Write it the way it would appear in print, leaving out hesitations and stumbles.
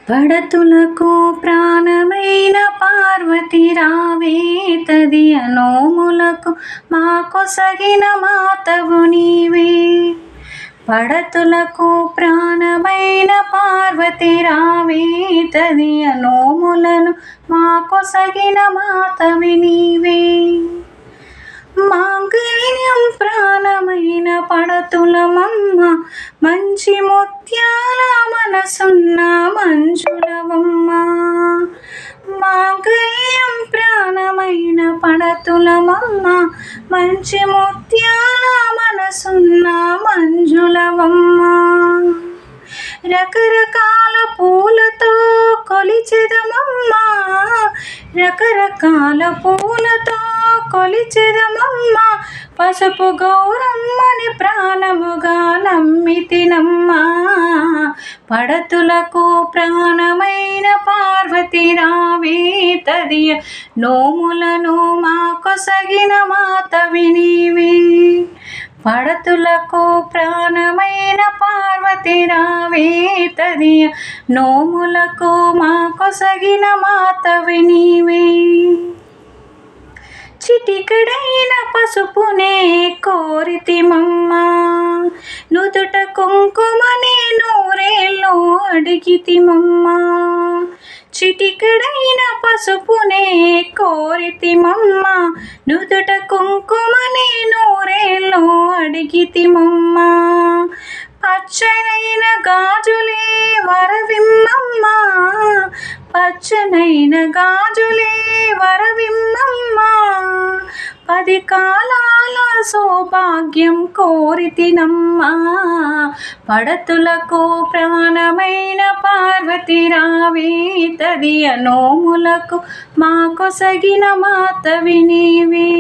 పడతులకు ప్రాణమైన పార్వతి రావే, తదియ నోములకు మా కొసగిన మాతవు నీవే. పడతులకు ప్రాణమైన పార్వతి రావే, తదియ నోములను మా కొసగిన మాతవి నీవే. మాంగళ్యం ప్రాణమైన పడతులమమ్మ, మంచి ముత్యాల మనసున్న మంజులవమ్మ. మాంగళ్యం ప్రాణమైన పడతులమమ్మ, మంచి ముత్యాల మనసున్న మంజులవమ్మ. రకరకాల పూలతో కొలిచెదమమ్మ, రకరకాల పూలతో కొలిచెదమమ్మ. పసుపు గౌరమ్మని ప్రాణముగా నమ్మితినమ్మా. పడతులకు ప్రాణమైన పార్వతి రావే, తదియ నోములను మా కొసగిన మాతవి నీవే. పడతులకు ప్రాణమైన పార్వతి రావే, తదియ నోములకు మా కొసగిన మాతవి నీవే. చిటికడైన పసుపునే కోరితిమమ్మ, నుదుట కుంకుమనే నూరేళ్ళు అడిగితిమమ్మ. చిటికడైన పసుపునే కోరితిమమ్మ, నుదుట కుంకుమనే నూరేళ్ళు అడిగితిమమ్మ. పచ్చనైన గాజులే వరవిమ్మమ్మ, పచ్చనైన గాజులే వరవిమ్మమ్మ. 10 కాలాల సౌభాగ్యం కోరితినమ్మా. పడతులకు ప్రాణమైన పార్వతి రావే, తదియ నోములకు మా కొసగిన మాతవి నీవే.